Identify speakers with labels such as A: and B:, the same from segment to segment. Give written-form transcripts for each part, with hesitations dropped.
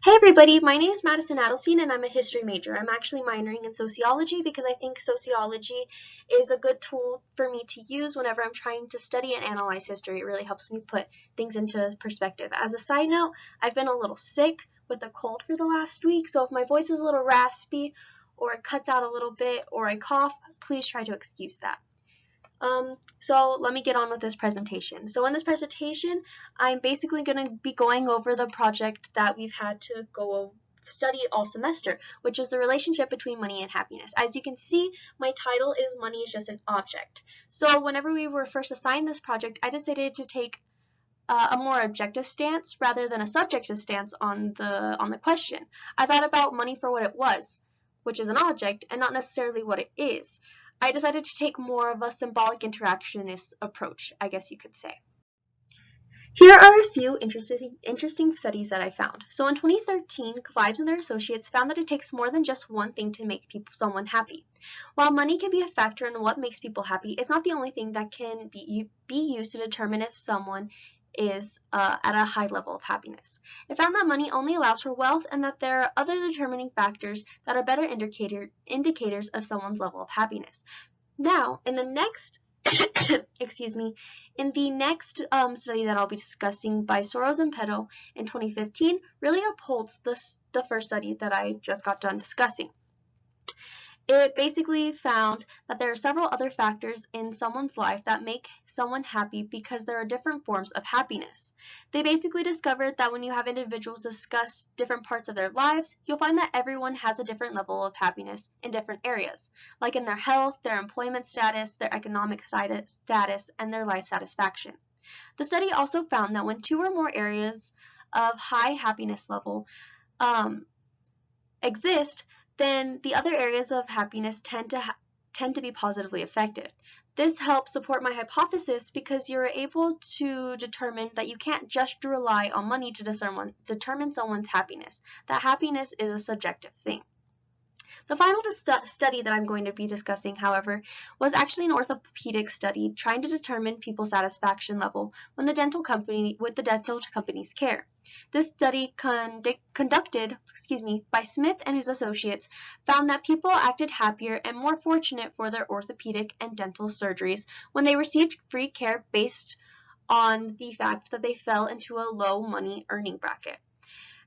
A: Hey everybody, my name is Madison Adelstein and I'm a history major. I'm actually minoring in sociology because I think sociology is a good tool for me to use whenever I'm trying to study and analyze history. It really helps me put things into perspective. As a side note, I've been a little sick with a cold for the last week, so if my voice is a little raspy or it cuts out a little bit or I cough, please try to excuse that. So let me get on with this presentation. So in this presentation, I'm basically going to be going over the project that we've had to go study all semester, which is the relationship between money and happiness. As you can see, my title is Money is Just an Object. So whenever we were first assigned this project, I decided to take a more objective stance rather than a subjective stance on the question. I thought about money for what it was, which is an object, and not necessarily what it is. I decided to take more of a symbolic interactionist approach, I guess you could say. Here are a few interesting studies that I found. So in 2013, Clives and their associates found that it takes more than just one thing to make someone happy. While money can be a factor in what makes people happy, it's not the only thing that can be used to determine if someone is at a high level of happiness. It found that money only allows for wealth and that there are other determining factors that are better indicators of someone's level of happiness. Now, in the next study that I'll be discussing by Soros and Peto in 2015 really upholds the first study that I just got done discussing. It basically found that there are several other factors in someone's life that make someone happy because there are different forms of happiness. They basically discovered that when you have individuals discuss different parts of their lives, you'll find that everyone has a different level of happiness in different areas, like in their health, their employment status, their economic status, and their life satisfaction. The study also found that when two or more areas of high happiness level exist, then the other areas of happiness tend to be positively affected. This helps support my hypothesis because you're able to determine that you can't just rely on money to determine someone's happiness. That happiness is a subjective thing. The final study that I'm going to be discussing, however, was actually an orthopedic study trying to determine people's satisfaction level with the dental company's care. This study conducted by Smith and his associates found that people acted happier and more fortunate for their orthopedic and dental surgeries when they received free care based on the fact that they fell into a low money earning bracket.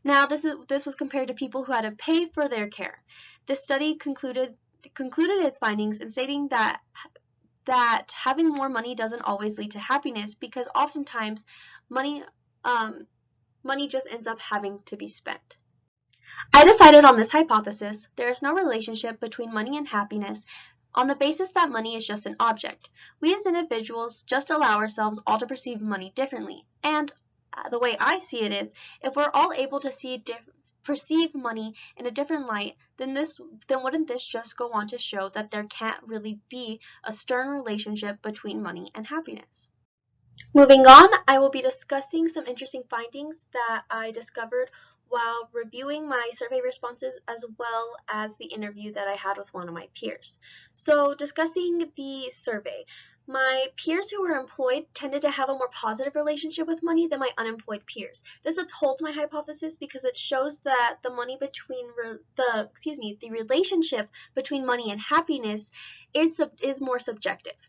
A: Now, this was compared to people who had to pay for their care. This study concluded its findings in stating that having more money doesn't always lead to happiness because oftentimes money just ends up having to be spent. I decided on this hypothesis. There is no relationship between money and happiness on the basis that money is just an object. We as individuals just allow ourselves all to perceive money differently, and the way I see it is, if we're all able to perceive money in a different light, then wouldn't this just go on to show that there can't really be a stern relationship between money and happiness? Moving on, I will be discussing some interesting findings that I discovered while reviewing my survey responses as well as the interview that I had with one of my peers. So, discussing the survey. My peers who were employed tended to have a more positive relationship with money than my unemployed peers. This upholds my hypothesis because it shows that the relationship between money and happiness is more subjective.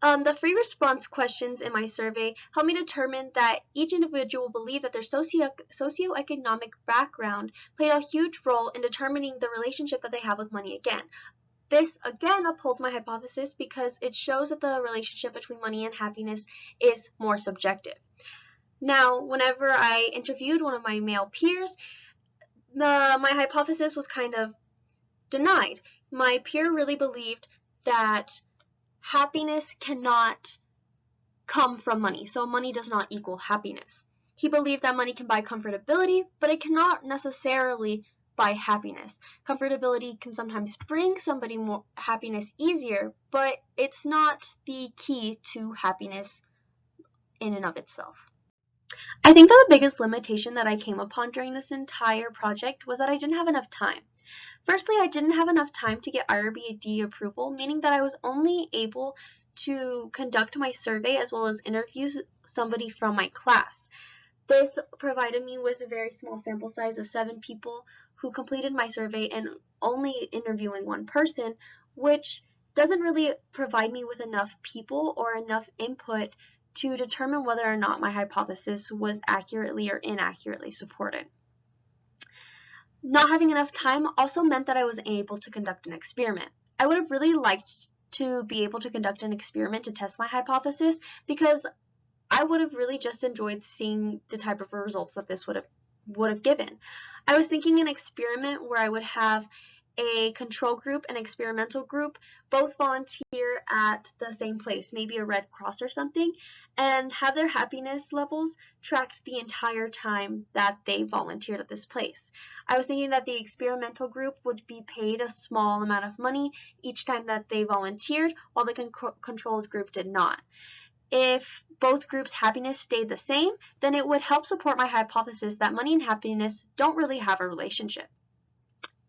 A: The free response questions in my survey helped me determine that each individual believed that their socioeconomic background played a huge role in determining the relationship that they have with money again. This again upholds my hypothesis because it shows that the relationship between money and happiness is more subjective. Now, whenever I interviewed one of my male peers, my hypothesis was kind of denied. My peer really believed that happiness cannot come from money, so money does not equal happiness. He believed that money can buy comfortability, but it cannot necessarily buy happiness. Comfortability can sometimes bring somebody more happiness easier, but it's not the key to happiness in and of itself. I think that the biggest limitation that I came upon during this entire project was that I didn't have enough time. Firstly, I didn't have enough time to get IRB approval, meaning that I was only able to conduct my survey as well as interview somebody from my class. This provided me with a very small sample size of 7 people who completed my survey and only interviewing one person, which doesn't really provide me with enough people or enough input to determine whether or not my hypothesis was accurately or inaccurately supported. Not having enough time also meant that I wasn't able to conduct an experiment. I would have really liked to be able to conduct an experiment to test my hypothesis because I would have really just enjoyed seeing the type of results that this would have given. I was thinking an experiment where I would have a control group and experimental group both volunteer at the same place, maybe a Red Cross or something, and have their happiness levels tracked the entire time that they volunteered at this place. I was thinking that the experimental group would be paid a small amount of money each time that they volunteered, while the controlled group did not. If both groups' happiness stayed the same, then it would help support my hypothesis that money and happiness don't really have a relationship.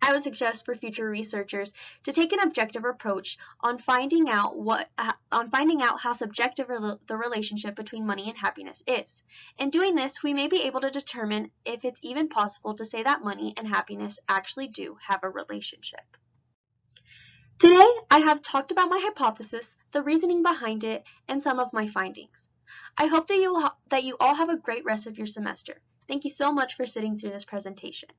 A: I would suggest for future researchers to take an objective approach on finding out how subjective the relationship between money and happiness is. In doing this, we may be able to determine if it's even possible to say that money and happiness actually do have a relationship. Today, I have talked about my hypothesis, the reasoning behind it, and some of my findings. I hope that you all have a great rest of your semester. Thank you so much for sitting through this presentation.